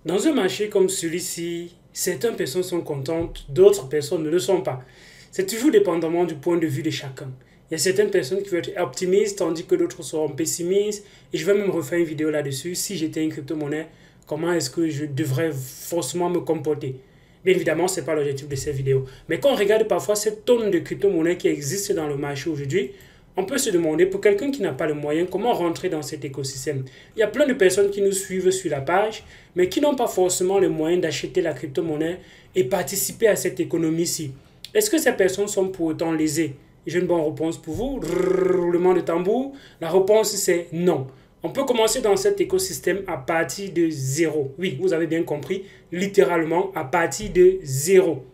Dans un marché comme celui-ci, certaines personnes sont contentes, d'autres personnes ne le sont pas. C'est toujours dépendamment du point de vue de chacun. Il y a certaines personnes qui vont être optimistes, tandis que d'autres seront pessimistes. Et je vais même refaire une vidéo là-dessus. Si j'étais une crypto-monnaie, comment est-ce que je devrais forcément me comporter? Bien évidemment, ce n'est pas l'objectif de cette vidéo. Mais quand on regarde parfois cette tonne de crypto-monnaies qui existent dans le marché aujourd'hui, on peut se demander, pour quelqu'un qui n'a pas le moyen, comment rentrer dans cet écosystème. Il y a plein de personnes qui nous suivent sur la page, mais qui n'ont pas forcément le moyen d'acheter la crypto-monnaie et participer à cette économie-ci. Est-ce que ces personnes sont pour autant lésées? J'ai une bonne réponse pour vous. Roulement de tambour. La réponse, c'est non. On peut commencer dans cet écosystème à partir de zéro. Oui, vous avez bien compris, littéralement à partir de zéro.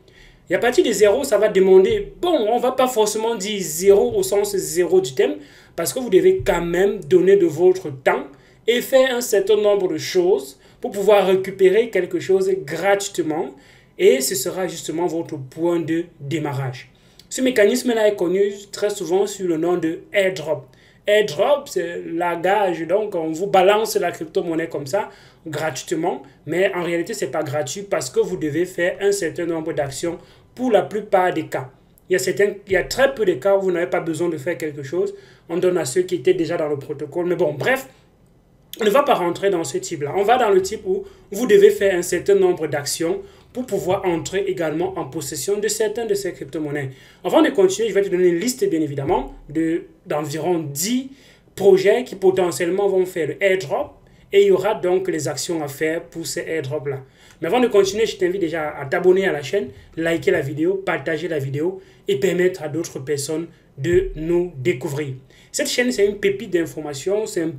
Et à partir de zéro, ça va demander, bon, on ne va pas forcément dire zéro au sens zéro du thème, parce que vous devez quand même donner de votre temps et faire un certain nombre de choses pour pouvoir récupérer quelque chose gratuitement. Et ce sera justement votre point de démarrage. Ce mécanisme-là est connu très souvent sous le nom de airdrop. Airdrop, c'est la gage, donc on vous balance la crypto-monnaie comme ça, gratuitement, mais en réalité, ce n'est pas gratuit parce que vous devez faire un certain nombre d'actions pour la plupart des cas. Il y a très peu de cas où vous n'avez pas besoin de faire quelque chose. On donne à ceux qui étaient déjà dans le protocole. Mais bon, bref, on ne va pas rentrer dans ce type-là. On va dans le type où vous devez faire un certain nombre d'actions pour pouvoir entrer également en possession de certaines de ces crypto-monnaies. Avant de continuer, je vais te donner une liste, bien évidemment, d'environ 10 projets qui potentiellement vont faire le airdrop. Et il y aura donc les actions à faire pour ces airdrops-là. Mais avant de continuer, je t'invite déjà à t'abonner à la chaîne, liker la vidéo, partager la vidéo et permettre à d'autres personnes de nous découvrir. Cette chaîne, c'est une pépite d'information, c'est une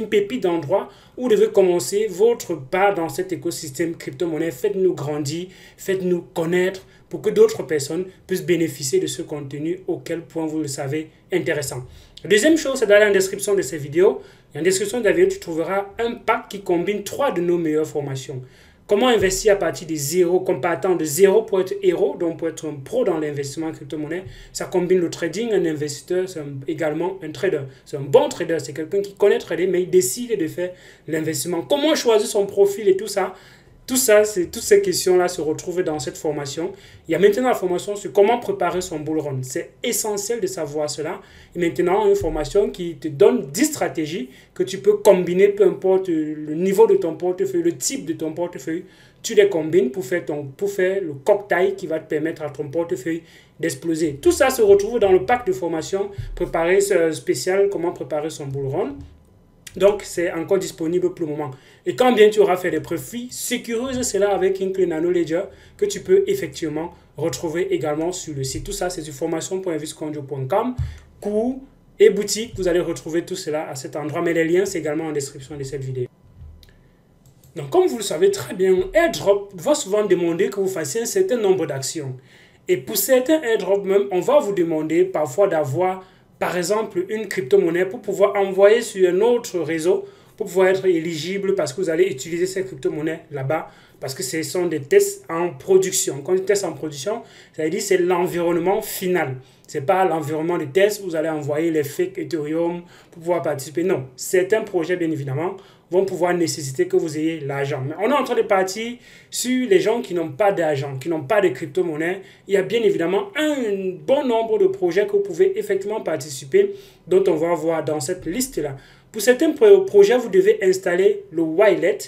pépite d'endroit où vous devez commencer votre pas dans cet écosystème crypto-monnaie. Faites-nous grandir, faites-nous connaître pour que d'autres personnes puissent bénéficier de ce contenu auquel point vous le savez intéressant. La deuxième chose, c'est d'aller en description de cette vidéo. En description de la vidéo, tu trouveras un pack qui combine 3 de nos meilleures formations. Comment investir à partir de zéro, partant de zéro pour être héros, donc pour être un pro dans l'investissement en crypto-monnaie. Ça combine le trading, un investisseur, c'est également un trader. C'est un bon trader, c'est quelqu'un qui connaît trader, mais il décide de faire l'investissement. Comment choisir son profil et tout ça, toutes ces questions-là se retrouvent dans cette formation. Il y a maintenant la formation sur comment préparer son bull run. C'est essentiel de savoir cela. Et maintenant, une formation qui te donne 10 stratégies que tu peux combiner, peu importe le niveau de ton portefeuille, le type de ton portefeuille. Tu les combines pour faire le cocktail qui va te permettre à ton portefeuille d'exploser. Tout ça se retrouve dans le pack de formation préparé spécial comment préparer son bull run. Donc, c'est encore disponible pour le moment. Et quand bien tu auras fait des profits, sécurise cela avec une clé Nano Ledger que tu peux effectivement retrouver également sur le site. Tout ça, c'est sur formation.visconjo.com. Cours et boutique, vous allez retrouver tout cela à cet endroit. Mais les liens, c'est également en description de cette vidéo. Donc, comme vous le savez très bien, airdrop va souvent demander que vous fassiez un certain nombre d'actions. Et pour certains airdrops même, on va vous demander parfois d'avoir par exemple une crypto-monnaie pour pouvoir envoyer sur un autre réseau, pour pouvoir être éligible parce que vous allez utiliser ces crypto-monnaies là-bas, parce que ce sont des tests en production. Quand on dit test en production, ça veut dire que c'est l'environnement final. Ce n'est pas l'environnement de test où vous allez envoyer les fake Ethereum pour pouvoir participer. Non, certains projets, bien évidemment, vont pouvoir nécessiter que vous ayez l'argent. Mais on est en train de partir sur les gens qui n'ont pas d'argent, qui n'ont pas de crypto-monnaie. Il y a bien évidemment un bon nombre de projets que vous pouvez effectivement participer, dont on va voir dans cette liste-là. Pour certains projets, vous devez installer le wallet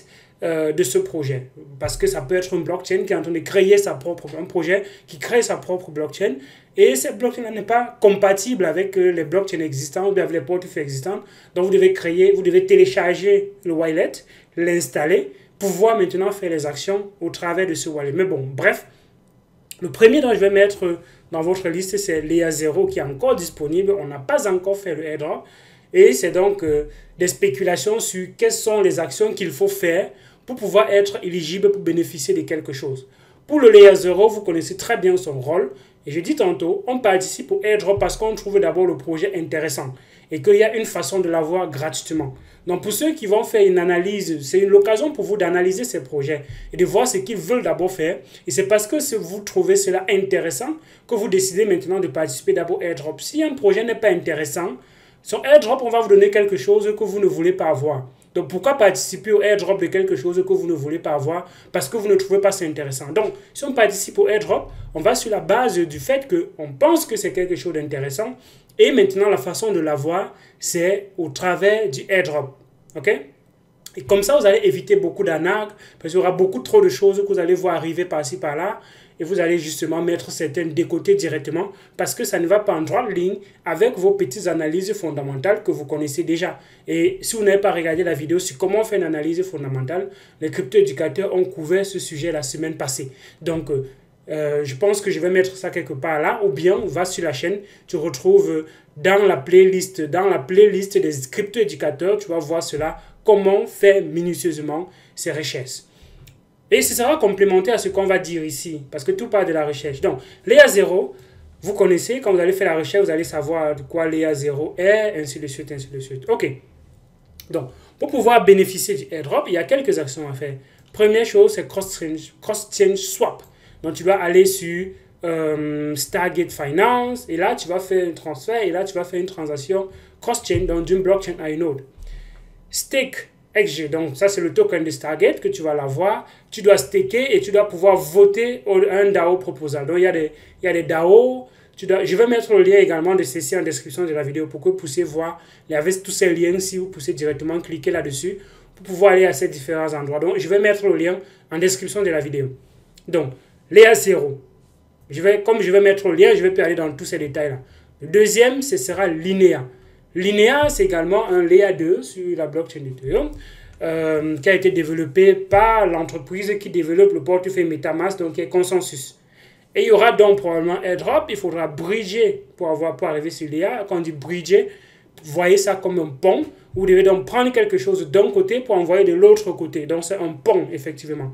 de ce projet. Parce que ça peut être une blockchain qui est en train de créer un projet qui crée sa propre blockchain. Et cette blockchain n'est pas compatible avec les blockchains existants ou avec les portefeuilles existants. Donc vous devez télécharger le wallet, l'installer, pouvoir maintenant faire les actions au travers de ce wallet. Mais bon, bref, le premier dont je vais mettre dans votre liste, c'est l'EA0 qui est encore disponible. On n'a pas encore fait le airdrop. Et c'est donc des spéculations sur quelles sont les actions qu'il faut faire pour pouvoir être éligible pour bénéficier de quelque chose. Pour le Layer 0, vous connaissez très bien son rôle. Et je dis tantôt, on participe au airdrop parce qu'on trouve d'abord le projet intéressant et qu'il y a une façon de l'avoir gratuitement. Donc pour ceux qui vont faire une analyse, c'est l'occasion pour vous d'analyser ces projets et de voir ce qu'ils veulent d'abord faire. Et c'est parce que vous trouvez cela intéressant que vous décidez maintenant de participer d'abord au airdrop. Si un projet n'est pas intéressant, son airdrop, on va vous donner quelque chose que vous ne voulez pas avoir. Donc, pourquoi participer au airdrop de quelque chose que vous ne voulez pas avoir parce que vous ne trouvez pas ça intéressant? Donc, si on participe au airdrop, on va sur la base du fait qu'on pense que c'est quelque chose d'intéressant. Et maintenant, la façon de l'avoir, c'est au travers du airdrop. OK? Et comme ça, vous allez éviter beaucoup d'arnaques, parce qu'il y aura beaucoup trop de choses que vous allez voir arriver par-ci, par-là, et vous allez justement mettre certaines de côté directement, parce que ça ne va pas en droite ligne avec vos petites analyses fondamentales que vous connaissez déjà. Et si vous n'avez pas regardé la vidéo sur comment faire une analyse fondamentale, les crypto-éducateurs ont couvert ce sujet la semaine passée. Donc, je pense que je vais mettre ça quelque part là, ou bien va sur la chaîne, tu retrouves dans la playlist des crypto-éducateurs, tu vas voir cela, comment faire minutieusement ces recherches. Et ce sera complémentaire à ce qu'on va dire ici, parce que tout part de la recherche. Donc, Léa 0, vous connaissez, quand vous allez faire la recherche, vous allez savoir de quoi Léa 0 est, ainsi de suite, ainsi de suite. OK. Donc, pour pouvoir bénéficier du airdrop, il y a quelques actions à faire. Première chose, c'est cross-chain swap. Donc, tu vas aller sur Stargate Finance, et là, tu vas faire un transfert, et là, tu vas faire une transaction cross-chain, donc d'une blockchain à une autre. Stake XG, donc ça c'est le token de Stargate que tu vas l'avoir. Tu dois staker et tu dois pouvoir voter un DAO proposal. Donc il y a des DAO. Je vais mettre le lien également de ceci en description de la vidéo pour que vous puissiez voir. Il y avait tous ces liens si vous poussez directement cliquer là-dessus pour pouvoir aller à ces différents endroits. Donc je vais mettre le lien en description de la vidéo. Donc Léa 0. Comme je vais mettre le lien, je vais aller dans tous ces détails-là. Le deuxième, ce sera Linea. Linea, c'est également un Layer 2 sur la blockchain d'Ethereum qui a été développé par l'entreprise qui développe le portefeuille MetaMask, donc qui est Consensus. Et il y aura donc probablement airdrop, il faudra bridger pour arriver sur Layer. Quand on dit bridger, voyez ça comme un pont. Vous devez donc prendre quelque chose d'un côté pour envoyer de l'autre côté. Donc c'est un pont, effectivement.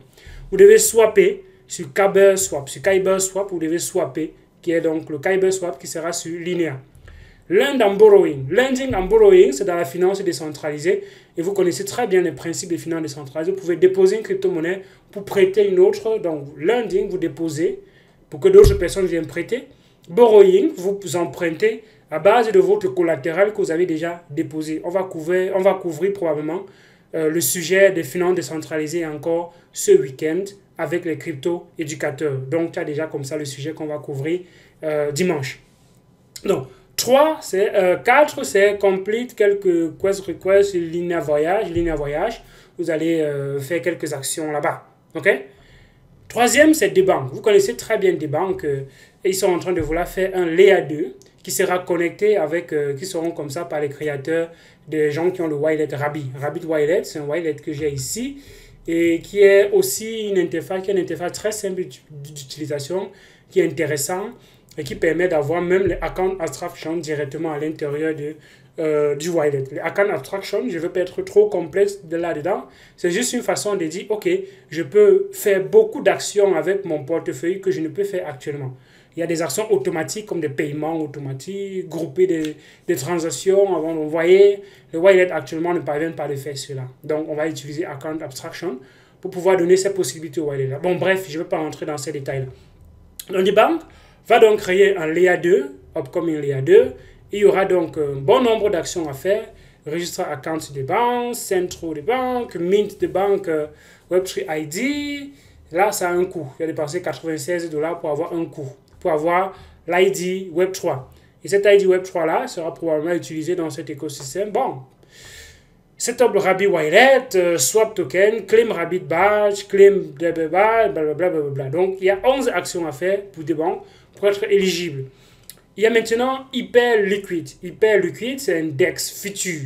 Vous devez swapper sur Kyber Swap. Sur Kyber Swap, vous devez swapper, qui est donc le Kyber Swap qui sera sur Linea. Lend and borrowing. Lending and borrowing, c'est dans la finance décentralisée. Et vous connaissez très bien les principes des finances décentralisées. Vous pouvez déposer une crypto-monnaie pour prêter une autre. Donc, lending, vous déposez pour que d'autres personnes viennent prêter. Borrowing, vous empruntez à base de votre collatéral que vous avez déjà déposé. On va couvrir probablement le sujet des finances décentralisées encore ce week-end avec les crypto-éducateurs. Donc, tu as déjà comme ça le sujet qu'on va couvrir dimanche. Donc, 4, c'est complete quelques quest requests sur Linea Voyage. Vous allez faire quelques actions là-bas. OK? Troisième, c'est des banques. Vous connaissez très bien des banques. Et ils sont en train de vouloir faire un Layer 2 qui sera connecté avec, qui seront comme ça par les créateurs des gens qui ont le wallet Rabbit. Rabbit Wallet, c'est un wallet que j'ai ici et qui est aussi une interface très simple d'utilisation, qui est intéressant et qui permet d'avoir même les account abstraction directement à l'intérieur du wallet. Les account abstraction, je ne veux pas être trop complexe de là-dedans. C'est juste une façon de dire, OK, je peux faire beaucoup d'actions avec mon portefeuille que je ne peux faire actuellement. Il y a des actions automatiques comme des paiements automatiques, grouper des transactions avant d'envoyer. Le wallet actuellement ne parvient pas à faire cela. Donc, on va utiliser account abstraction pour pouvoir donner ces possibilités au wallet. Bon, bref, je ne vais pas rentrer dans ces détails-là. Donc, les banques va donc créer un Layer 2, upcoming Layer 2. Il y aura donc un bon nombre d'actions à faire. Registre account des banques, Centro des banques, Mint des banques, Web3 ID. Là, ça a un coût. Il y a dépensé $96 pour avoir un coût, pour avoir l'ID Web3. Et cet ID Web3 là sera probablement utilisé dans cet écosystème. Bon, setup Rabbit Wallet, swap token, claim Rabbit badge, claim blablabla. Donc, il y a 11 actions à faire pour des banques pour être éligible. Il y a maintenant Hyperliquid. Hyperliquid, c'est un DEX futur.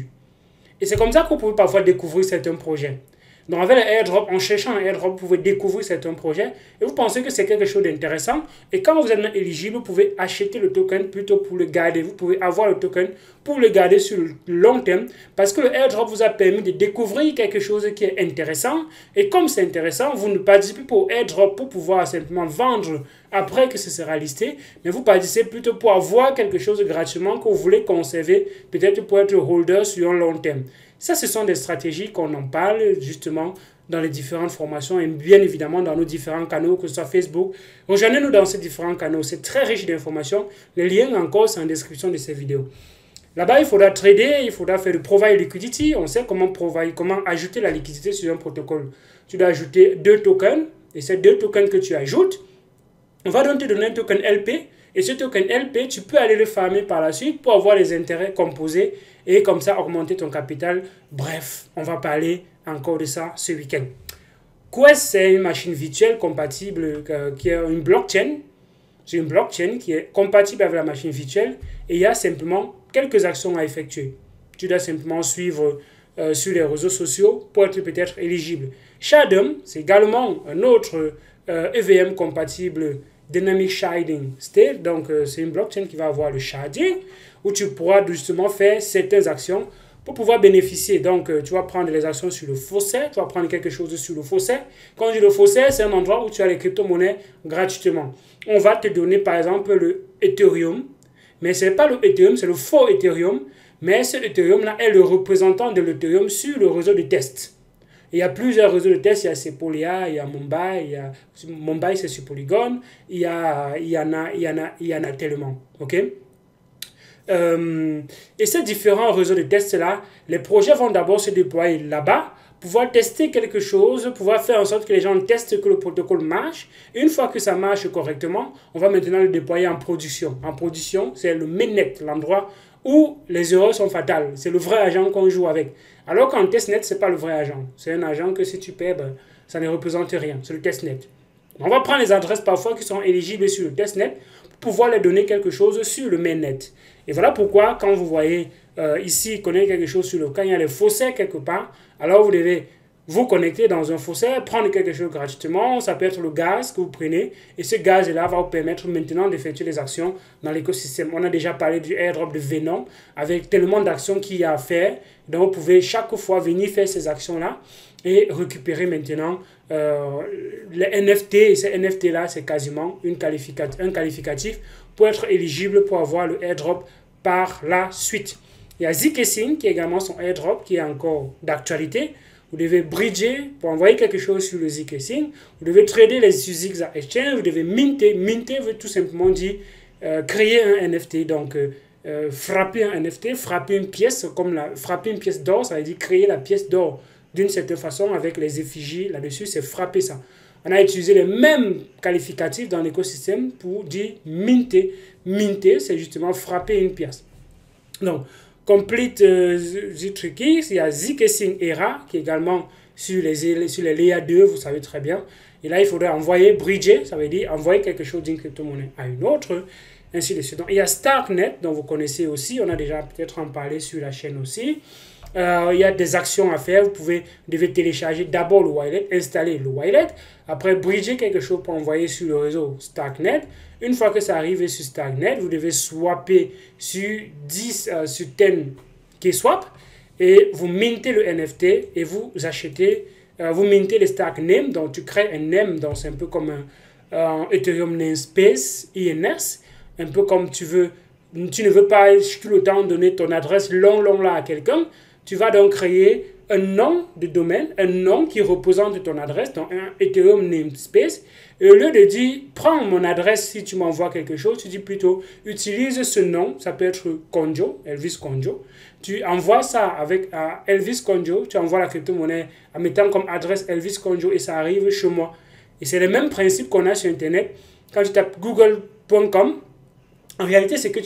Et c'est comme ça que vous pouvez parfois découvrir certains projets. Donc avec le airdrop, en cherchant un airdrop, vous pouvez découvrir certains projets et vous pensez que c'est quelque chose d'intéressant. Et quand vous êtes éligible, vous pouvez acheter le token plutôt pour le garder. Vous pouvez avoir le token pour le garder sur le long terme parce que le airdrop vous a permis de découvrir quelque chose qui est intéressant. Et comme c'est intéressant, vous ne participez pas au airdrop pour pouvoir simplement vendre après que ce sera listé, mais vous participez plutôt pour avoir quelque chose gratuitement que vous voulez conserver, peut-être pour être holder sur un long terme. Ça, ce sont des stratégies qu'on en parle justement dans les différentes formations et bien évidemment dans nos différents canaux, que ce soit Facebook. Rejoignez-nous dans ces différents canaux. C'est très riche d'informations. Les liens encore sont en description de ces vidéos. Là-bas, il faudra trader, il faudra faire du provide liquidity. On sait comment comment ajouter la liquidité sur un protocole. Tu dois ajouter 2 tokens, et ces 2 tokens que tu ajoutes, on va donc te donner un token LP, et ce token LP, tu peux aller le farmer par la suite pour avoir les intérêts composés et comme ça augmenter ton capital. Bref, on va parler encore de ça ce week-end. Quest, c'est une machine virtuelle compatible, qui est une blockchain. C'est une blockchain qui est compatible avec la machine virtuelle et il y a simplement quelques actions à effectuer. Tu dois simplement suivre sur les réseaux sociaux pour être peut-être éligible. Shardum, c'est également un autre EVM compatible Dynamic Sharding State. Donc, c'est une blockchain qui va avoir le sharding où tu pourras justement faire certaines actions pour pouvoir bénéficier. Donc, tu vas prendre les actions sur le Faucet, tu vas prendre quelque chose sur le Faucet. Quand je dis le Faucet, c'est un endroit où tu as les crypto-monnaies gratuitement. On va te donner par exemple le Ethereum, mais ce n'est pas le Ethereum, c'est le faux Ethereum. Mais ce Ethereum-là est le représentant de l'Ethereum sur le réseau de test. Il y a plusieurs réseaux de tests, il y a Sepolia, il y a Mumbai, c'est sur Polygon, il y en a tellement, ok? Et ces différents réseaux de tests-là, les projets vont d'abord se déployer là-bas, pouvoir tester quelque chose, pouvoir faire en sorte que les gens testent que le protocole marche. Et une fois que ça marche correctement, on va maintenant le déployer en production. En production, c'est le mainnet, l'endroit où les erreurs sont fatales. C'est le vrai agent qu'on joue avec. Alors qu'en testnet, ce n'est pas le vrai agent. C'est un agent que si tu perds, ça ne représente rien. C'est le testnet. On va prendre les adresses parfois qui sont éligibles sur le testnet pour pouvoir les donner quelque chose sur le mainnet. Et voilà pourquoi, quand vous voyez ici connaître quelque chose sur le quand il y a les fossés quelque part, alors vous devez vous connecter dans un fossé, prendre quelque chose gratuitement. Ça peut être le gaz que vous prenez. Et ce gaz-là va vous permettre maintenant d'effectuer les actions dans l'écosystème. On a déjà parlé du airdrop de Venom avec tellement d'actions qu'il y a à faire. Donc vous pouvez chaque fois venir faire ces actions-là et récupérer maintenant les NFT. Et ces NFT-là, c'est quasiment un qualificatif pour être éligible pour avoir le airdrop par la suite. Il y a zkSync qui est également son airdrop qui est encore d'actualité. Vous devez bridger pour envoyer quelque chose sur le zkSync. Vous devez trader les ZK Exchange. Vous devez minter. Minter veut tout simplement dire créer un NFT. Donc, frapper un NFT, frapper une pièce, frapper une pièce d'or, ça veut dire créer la pièce d'or d'une certaine façon avec les effigies là-dessus, c'est frapper ça. On a utilisé les mêmes qualificatifs dans l'écosystème pour dire minter. Minter, c'est justement frapper une pièce. Donc, Complete Ztrickies, il y a zkSync Era qui est également sur les Layer 2, vous savez très bien. Et là, il faudrait envoyer, bridger, ça veut dire envoyer quelque chose d'une crypto-monnaie à une autre, ainsi de suite. Donc, il y a Starknet, dont vous connaissez aussi, on a déjà peut-être en parlé sur la chaîne aussi. Il y a des actions à faire, vous devez télécharger d'abord le wallet, installer le wallet, après bridger quelque chose pour envoyer sur le réseau Starknet. Une fois que ça arrive sur Starknet, vous devez swapper sur 10 sur 10 Kswap et vous mintez le NFT et vous achetez, vous mintez le Stark Name, donc tu crées un name, donc c'est un peu comme un Ethereum Namespace, INS, un peu comme tu ne veux pas tout le temps donner ton adresse long là à quelqu'un, tu vas donc créer un nom de domaine, un nom qui représente ton adresse, donc un Ethereum Namespace. Et au lieu de dire, prends mon adresse si tu m'envoies quelque chose, tu dis plutôt, utilise ce nom, ça peut être Conjo, Elvis Conjo. Tu envoies ça avec Elvis Conjo, tu envoies la crypto-monnaie en mettant comme adresse Elvis Conjo et ça arrive chez moi. Et c'est le même principe qu'on a sur Internet. Quand tu tapes google.com, en réalité, ce qui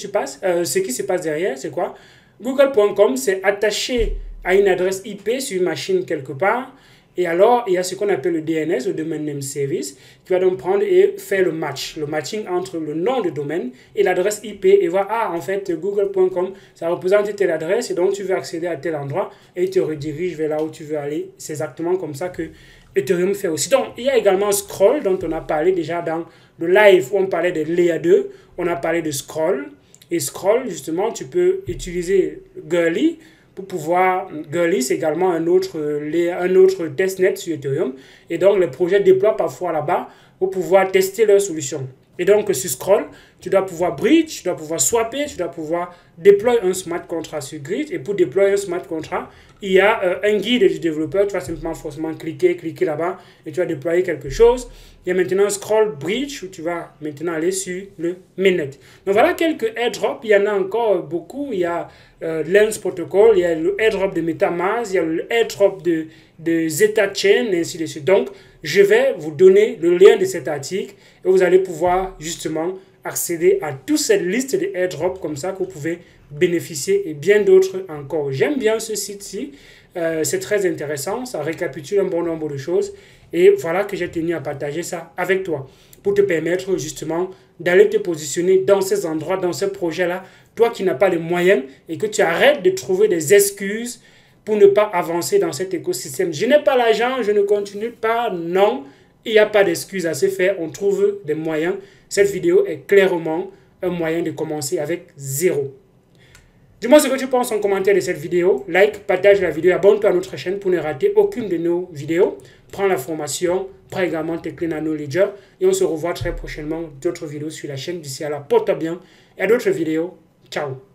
se passe derrière, c'est quoi? Google.com, c'est attaché à une adresse IP sur une machine quelque part. Et alors, il y a ce qu'on appelle le DNS, le Domain Name Service, qui va donc prendre et faire le matching entre le nom de domaine et l'adresse IP et voir, en fait, google.com, ça représente telle adresse et donc tu veux accéder à tel endroit et il te redirige vers là où tu veux aller. C'est exactement comme ça que Ethereum fait aussi. Donc, il y a également Scroll, dont on a parlé déjà dans le live où on parlait de Layer 2, on a parlé de Scroll. Et Scroll, justement, tu peux utiliser Girly pour pouvoir... Girly, c'est également un autre testnet sur Ethereum. Et donc, les projets déploient parfois là-bas pour pouvoir tester leur solution. Et donc, sur Scroll, tu dois pouvoir bridge, tu dois pouvoir swapper, tu dois pouvoir déployer un smart contract sur Grid. Et pour déployer un smart contract, il y a un guide du développeur. Tu vas simplement forcément cliquer là-bas et tu vas déployer quelque chose. Il y a maintenant Scroll Bridge où tu vas maintenant aller sur le mainnet. Donc voilà quelques airdrops. Il y en a encore beaucoup. Il y a Lens Protocol, il y a le airdrop de MetaMask, il y a le airdrop de Zeta Chain et ainsi de suite. Donc, je vais vous donner le lien de cet article et vous allez pouvoir justement accéder à toute cette liste de airdrops comme ça que vous pouvez bénéficier et bien d'autres encore. J'aime bien ce site-ci, c'est très intéressant, ça récapitule un bon nombre de choses et voilà que j'ai tenu à partager ça avec toi pour te permettre justement d'aller te positionner dans ces endroits, dans ces projets-là, toi qui n'as pas les moyens et que tu arrêtes de trouver des excuses pour ne pas avancer dans cet écosystème. Je n'ai pas l'argent, je ne continue pas. Non, il n'y a pas d'excuses à se faire. On trouve des moyens. Cette vidéo est clairement un moyen de commencer avec zéro. Dis-moi ce que tu penses en commentaire de cette vidéo. Like, partage la vidéo, abonne-toi à notre chaîne pour ne rater aucune de nos vidéos. Prends la formation, prends également tes clés Nano Ledger et on se revoit très prochainement d'autres vidéos sur la chaine. D'ici là, porte-toi bien et à d'autres vidéos. Ciao.